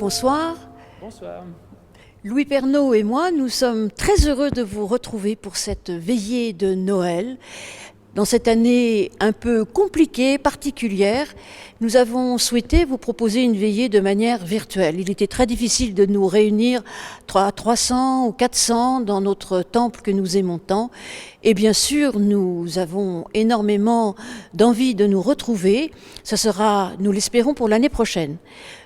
bonsoir. Bonsoir. Louis Pernaut et moi, nous sommes très heureux de vous retrouver pour cette veillée de Noël. Dans cette année un peu compliquée, particulière, nous avons souhaité vous proposer une veillée de manière virtuelle. Il était très difficile de nous réunir à 300 ou 400 dans notre temple que nous aimons tant. Et bien sûr, nous avons énormément d'envie de nous retrouver. Ce sera, nous l'espérons, pour l'année prochaine.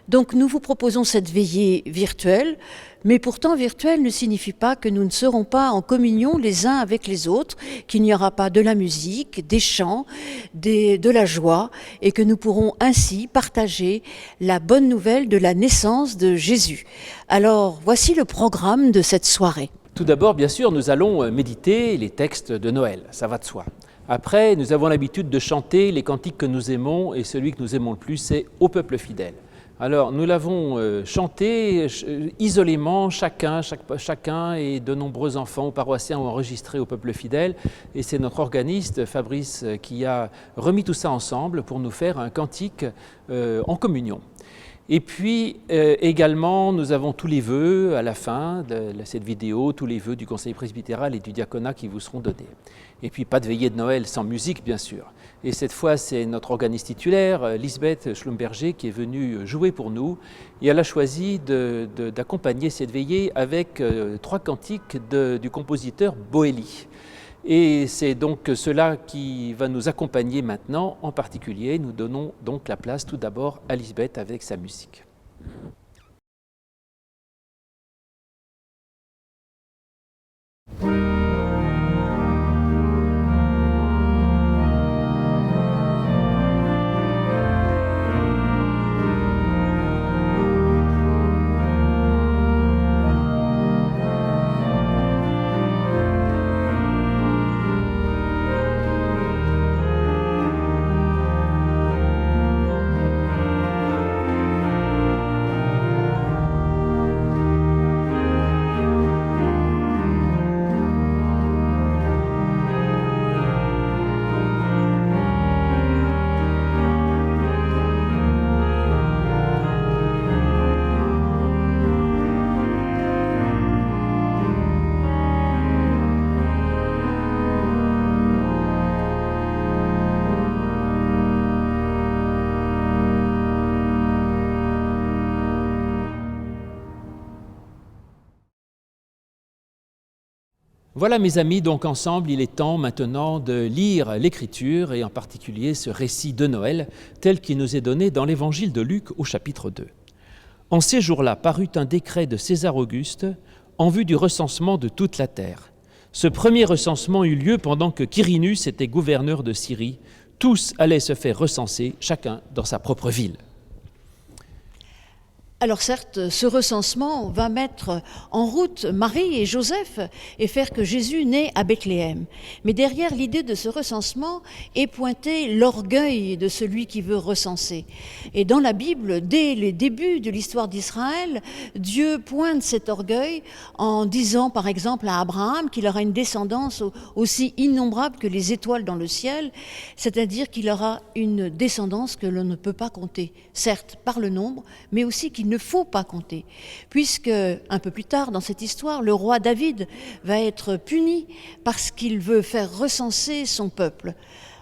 Donc nous vous proposons cette veillée virtuelle. Mais pourtant, virtuel ne signifie pas que nous ne serons pas en communion les uns avec les autres, qu'il n'y aura pas de la musique, des chants, de la joie, et que nous pourrons ainsi partager la bonne nouvelle de la naissance de Jésus. Alors, voici le programme de cette soirée. Tout d'abord, bien sûr, nous allons méditer les textes de Noël, ça va de soi. Après, nous avons l'habitude de chanter les cantiques que nous aimons, et celui que nous aimons le plus, c'est « Au peuple fidèle ». Alors, nous l'avons chanté isolément, chacun, et de nombreux enfants ou paroissiens ont enregistré au peuple fidèle. Et c'est notre organiste, Fabrice, qui a remis tout ça ensemble pour nous faire un cantique en communion. Et puis également, nous avons tous les vœux à la fin de cette vidéo, tous les vœux du conseil presbytéral et du diaconat qui vous seront donnés. Et puis pas de veillée de Noël sans musique, bien sûr. Et cette fois, c'est notre organiste titulaire, Lisbeth Schlumberger, qui est venue jouer pour nous. Et elle a choisi d'accompagner cette veillée avec 3 cantiques du compositeur Boély. Et c'est donc cela qui va nous accompagner maintenant. En particulier, nous donnons donc la place tout d'abord à Lisbeth avec sa musique. Voilà mes amis, donc ensemble, il est temps maintenant de lire l'Écriture et en particulier ce récit de Noël tel qu'il nous est donné dans l'Évangile de Luc au chapitre 2. En ces jours-là parut un décret de César Auguste en vue du recensement de toute la terre. Ce premier recensement eut lieu pendant que Quirinus était gouverneur de Syrie. Tous allaient se faire recenser, chacun dans sa propre ville. Alors certes, ce recensement va mettre en route Marie et Joseph et faire que Jésus naît à Bethléem. Mais derrière l'idée de ce recensement est pointé l'orgueil de celui qui veut recenser. Et dans la Bible, dès les débuts de l'histoire d'Israël, Dieu pointe cet orgueil en disant par exemple à Abraham qu'il aura une descendance aussi innombrable que les étoiles dans le ciel, c'est-à-dire qu'il aura une descendance que l'on ne peut pas compter, certes par le nombre, mais aussi qu'il ne faut pas compter, puisque un peu plus tard dans cette histoire, le roi David va être puni parce qu'il veut faire recenser son peuple.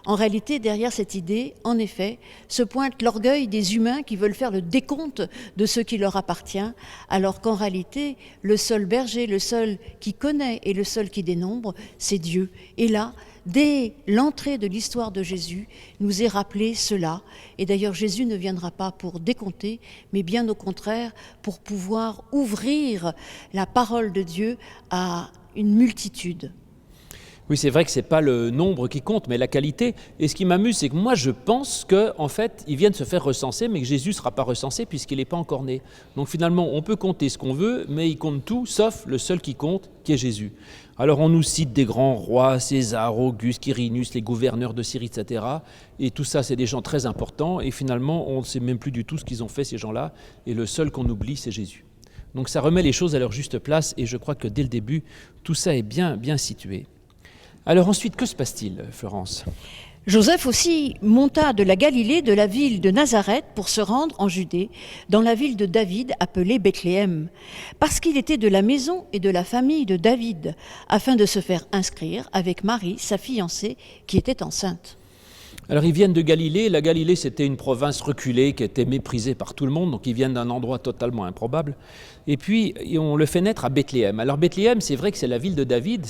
En réalité, derrière cette idée, en effet, se pointe l'orgueil des humains qui veulent faire le décompte de ce qui leur appartient, alors qu'en réalité, le seul berger, le seul qui connaît et le seul qui dénombre, c'est Dieu. Et là, dès l'entrée de l'histoire de Jésus, nous est rappelé cela. Et d'ailleurs, Jésus ne viendra pas pour décompter, mais bien au contraire, pour pouvoir ouvrir la parole de Dieu à une multitude. Oui, c'est vrai que ce n'est pas le nombre qui compte, mais la qualité. Et ce qui m'amuse, c'est que moi, je pense qu'en fait, ils viennent se faire recenser, mais que Jésus ne sera pas recensé puisqu'il n'est pas encore né. Donc finalement, on peut compter ce qu'on veut, mais il compte tout, sauf le seul qui compte, qui est Jésus. Alors on nous cite des grands rois, César, Auguste, Quirinus, les gouverneurs de Syrie, etc. Et tout ça, c'est des gens très importants. Et finalement, on ne sait même plus du tout ce qu'ils ont fait, ces gens-là. Et le seul qu'on oublie, c'est Jésus. Donc ça remet les choses à leur juste place. Et je crois que dès le début, tout ça est bien situé. Alors ensuite, que se passe-t-il, Florence ? Joseph aussi monta de la Galilée, de la ville de Nazareth, pour se rendre en Judée, dans la ville de David, appelée Bethléem, parce qu'il était de la maison et de la famille de David, afin de se faire inscrire avec Marie, sa fiancée, qui était enceinte. Alors ils viennent de Galilée. La Galilée, c'était une province reculée qui était méprisée par tout le monde, donc ils viennent d'un endroit totalement improbable. Et puis on le fait naître à Bethléem. Alors Bethléem, c'est vrai que c'est la ville de David,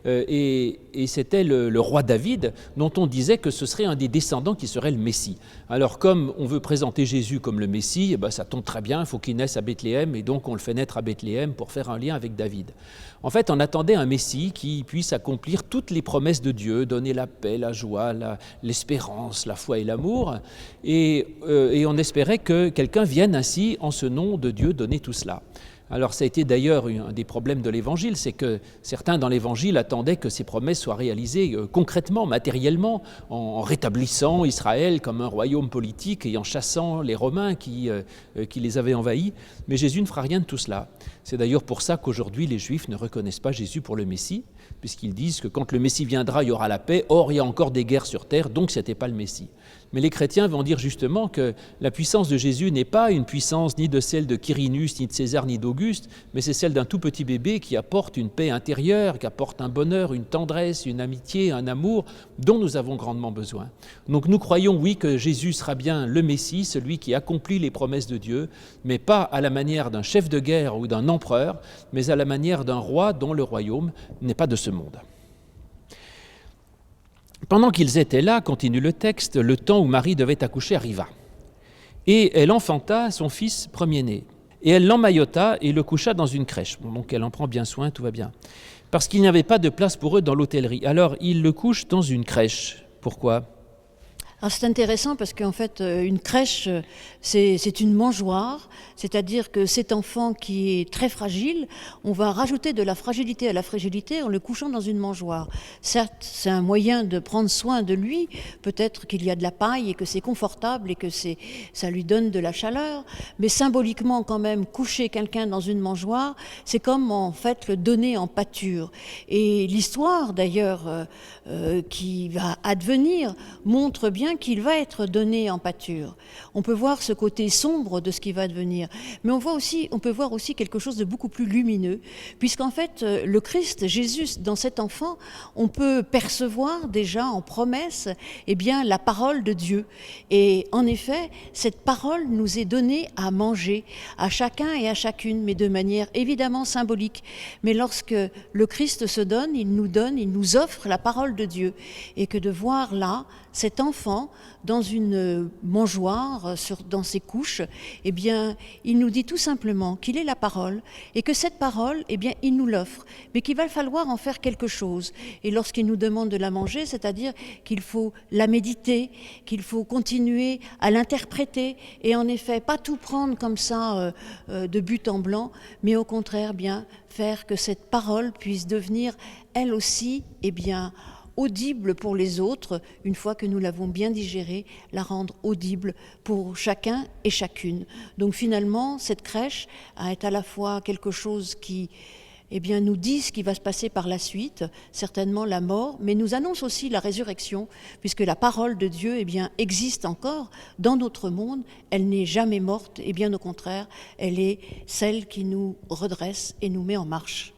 et c'était le roi David, dont on disait que ce serait un des descendants qui serait le Messie. Alors comme on veut présenter Jésus comme le Messie, ça tombe très bien, il faut qu'il naisse à Bethléem, et donc on le fait naître à Bethléem pour faire un lien avec David. En fait, on attendait un Messie qui puisse accomplir toutes les promesses de Dieu, donner la paix, la joie, l'espérance, la foi et l'amour, et on espérait que quelqu'un vienne ainsi, en ce nom de Dieu, donner tout cela. Alors ça a été d'ailleurs un des problèmes de l'Évangile, c'est que certains dans l'Évangile attendaient que ces promesses soient réalisées concrètement, matériellement, en rétablissant Israël comme un royaume politique et en chassant les Romains qui les avaient envahis. Mais Jésus ne fera rien de tout cela. C'est d'ailleurs pour ça qu'aujourd'hui les Juifs ne reconnaissent pas Jésus pour le Messie, puisqu'ils disent que quand le Messie viendra, il y aura la paix. Or, il y a encore des guerres sur terre, donc ce n'était pas le Messie. Mais les chrétiens vont dire justement que la puissance de Jésus n'est pas une puissance ni de celle de Quirinus, ni de César, ni d'Auguste, mais c'est celle d'un tout petit bébé qui apporte une paix intérieure, qui apporte un bonheur, une tendresse, une amitié, un amour dont nous avons grandement besoin. Donc nous croyons, oui, que Jésus sera bien le Messie, celui qui accomplit les promesses de Dieu, mais pas à la manière d'un chef de guerre ou d'un empereur, mais à la manière d'un roi dont le royaume n'est pas de ce monde. Pendant qu'ils étaient là, continue le texte, le temps où Marie devait accoucher arriva. Et elle enfanta son fils premier-né. Et elle l'emmaillota et le coucha dans une crèche. Bon, donc elle en prend bien soin, tout va bien. Parce qu'il n'y avait pas de place pour eux dans l'hôtellerie. Alors il le couche dans une crèche. Pourquoi ? Alors c'est intéressant parce qu'en fait, une crèche, c'est une mangeoire, c'est-à-dire que cet enfant qui est très fragile, on va rajouter de la fragilité à la fragilité en le couchant dans une mangeoire. Certes, c'est un moyen de prendre soin de lui, peut-être qu'il y a de la paille et que c'est confortable et que ça lui donne de la chaleur, mais symboliquement quand même, coucher quelqu'un dans une mangeoire, c'est comme en fait le donner en pâture. Et l'histoire d'ailleurs qui va advenir montre bien qu'il va être donné en pâture. On peut voir ce côté sombre de ce qui va advenir, mais on peut voir aussi quelque chose de beaucoup plus lumineux, puisqu'en fait, le Christ, Jésus, dans cet enfant, on peut percevoir déjà en promesse, la parole de Dieu. Et en effet, cette parole nous est donnée à manger, à chacun et à chacune, mais de manière évidemment symbolique. Mais lorsque le Christ se donne, il nous offre la parole de Dieu. Et que de voir là, cet enfant dans une mangeoire, dans ses couches, il nous dit tout simplement qu'il est la parole et que cette parole, il nous l'offre, mais qu'il va falloir en faire quelque chose. Et lorsqu'il nous demande de la manger, c'est-à-dire qu'il faut la méditer, qu'il faut continuer à l'interpréter et en effet pas tout prendre comme ça de but en blanc, mais au contraire faire que cette parole puisse devenir elle aussi audible pour les autres, une fois que nous l'avons bien digérée, la rendre audible pour chacun et chacune. Donc finalement, cette crèche est à la fois quelque chose qui nous dit ce qui va se passer par la suite, certainement la mort, mais nous annonce aussi la résurrection, puisque la parole de Dieu existe encore dans notre monde, elle n'est jamais morte, et bien au contraire, elle est celle qui nous redresse et nous met en marche.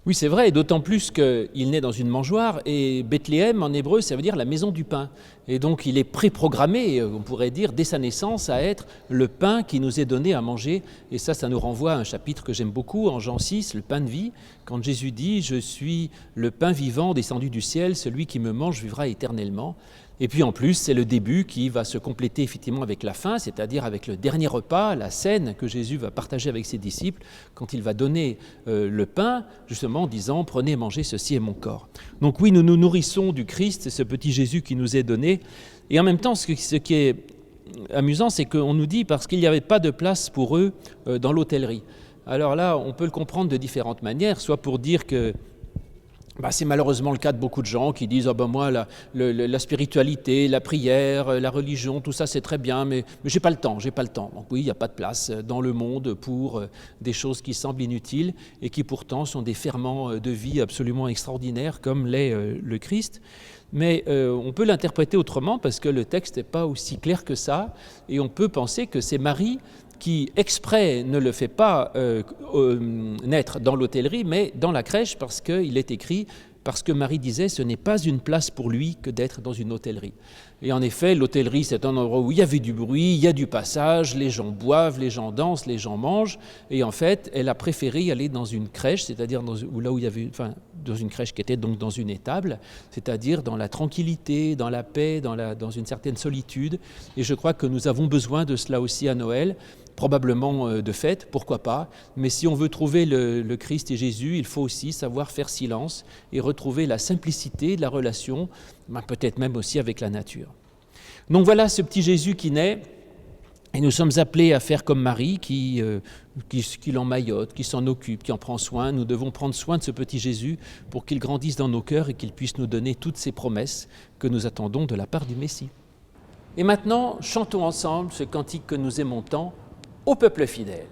Oui, c'est vrai, et d'autant plus qu'il naît dans une mangeoire, et Bethléem, en hébreu, ça veut dire la maison du pain. Et donc il est préprogrammé, on pourrait dire, dès sa naissance, à être le pain qui nous est donné à manger. Et ça nous renvoie à un chapitre que j'aime beaucoup, en Jean 6, le pain de vie, quand Jésus dit « Je suis le pain vivant descendu du ciel, celui qui me mange vivra éternellement ». Et puis en plus, c'est le début qui va se compléter effectivement avec la fin, c'est-à-dire avec le dernier repas, la scène que Jésus va partager avec ses disciples, quand il va donner le pain, justement en disant « Prenez et mangez, ceci est mon corps ». Donc oui, nous nous nourrissons du Christ, c'est ce petit Jésus qui nous est donné. Et en même temps, ce qui est amusant, c'est qu'on nous dit parce qu'il n'y avait pas de place pour eux dans l'hôtellerie. Alors là, on peut le comprendre de différentes manières, soit pour dire que C'est malheureusement le cas de beaucoup de gens qui disent moi, la spiritualité, la prière, la religion, tout ça c'est très bien, mais j'ai pas le temps. Donc oui, il n'y a pas de place dans le monde pour des choses qui semblent inutiles et qui pourtant sont des ferments de vie absolument extraordinaires comme l'est le Christ. Mais on peut l'interpréter autrement parce que le texte n'est pas aussi clair que ça, et on peut penser que c'est Marie qui exprès ne le fait pas naître dans l'hôtellerie, mais dans la crèche, parce qu'il est écrit, parce que Marie disait, ce n'est pas une place pour lui que d'être dans une hôtellerie. Et en effet, l'hôtellerie, c'est un endroit où il y avait du bruit, il y a du passage, les gens boivent, les gens dansent, les gens mangent, et en fait, elle a préféré aller dans une crèche, c'est-à-dire dans une crèche qui était donc dans une étable, c'est-à-dire dans la tranquillité, dans la paix, dans une certaine solitude. Et je crois que nous avons besoin de cela aussi à Noël, probablement de fête, pourquoi pas, mais si on veut trouver le Christ et Jésus, il faut aussi savoir faire silence et retrouver la simplicité de la relation, peut-être même aussi avec la nature. Donc voilà ce petit Jésus qui naît, et nous sommes appelés à faire comme Marie qui l'emmaillote, qui s'en occupe, qui en prend soin. Nous devons prendre soin de ce petit Jésus pour qu'il grandisse dans nos cœurs et qu'il puisse nous donner toutes ces promesses que nous attendons de la part du Messie. Et maintenant, chantons ensemble ce cantique que nous aimons tant, au peuple fidèle.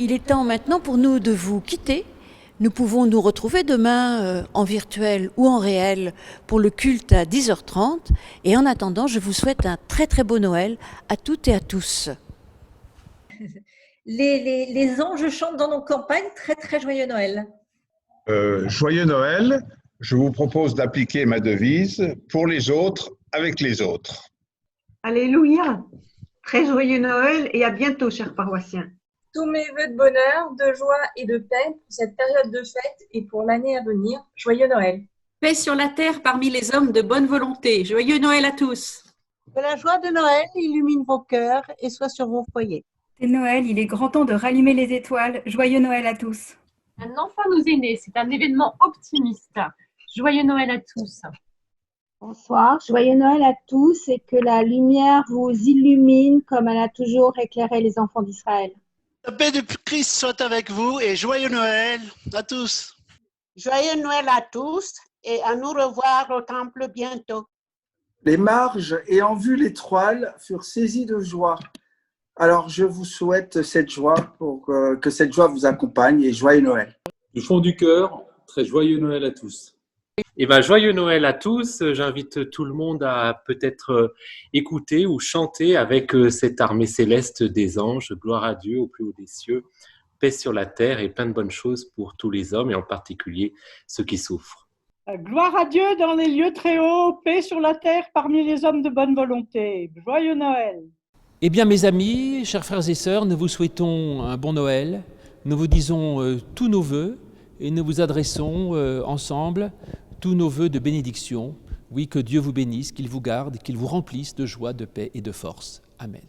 Il est temps maintenant pour nous de vous quitter. Nous pouvons nous retrouver demain en virtuel ou en réel pour le culte à 10h30. Et en attendant, je vous souhaite un très très beau Noël à toutes et à tous. Les anges chantent dans nos campagnes. Très très joyeux Noël. Joyeux Noël. Je vous propose d'appliquer ma devise pour les autres, avec les autres. Alléluia. Très joyeux Noël et à bientôt, chers paroissiens. Tous mes vœux de bonheur, de joie et de paix pour cette période de fête et pour l'année à venir. Joyeux Noël. Paix sur la terre parmi les hommes de bonne volonté. Joyeux Noël à tous. Que la joie de Noël illumine vos cœurs et soit sur vos foyers. C'est Noël, il est grand temps de rallumer les étoiles. Joyeux Noël à tous. Un enfant nous est né, c'est un événement optimiste. Joyeux Noël à tous. Bonsoir, joyeux Noël à tous et que la lumière vous illumine comme elle a toujours éclairé les enfants d'Israël. La paix de Christ soit avec vous et joyeux Noël à tous. Joyeux Noël à tous et à nous revoir au temple bientôt. Les marges, ayant vu l'étoile, furent saisies de joie. Alors, je vous souhaite cette joie pour que cette joie vous accompagne et joyeux Noël. Du fond du cœur, très joyeux Noël à tous. Eh bien, joyeux Noël à tous. J'invite tout le monde à peut-être écouter ou chanter avec cette armée céleste des anges. Gloire à Dieu au plus haut des cieux, paix sur la terre et plein de bonnes choses pour tous les hommes et en particulier ceux qui souffrent. Gloire à Dieu dans les lieux très hauts, paix sur la terre parmi les hommes de bonne volonté. Joyeux Noël. Eh bien, mes amis, chers frères et sœurs, nous vous souhaitons un bon Noël. Nous vous disons tous nos vœux et nous vous adressons ensemble tous nos vœux de bénédiction. Oui, que Dieu vous bénisse, qu'il vous garde, qu'il vous remplisse de joie, de paix et de force. Amen.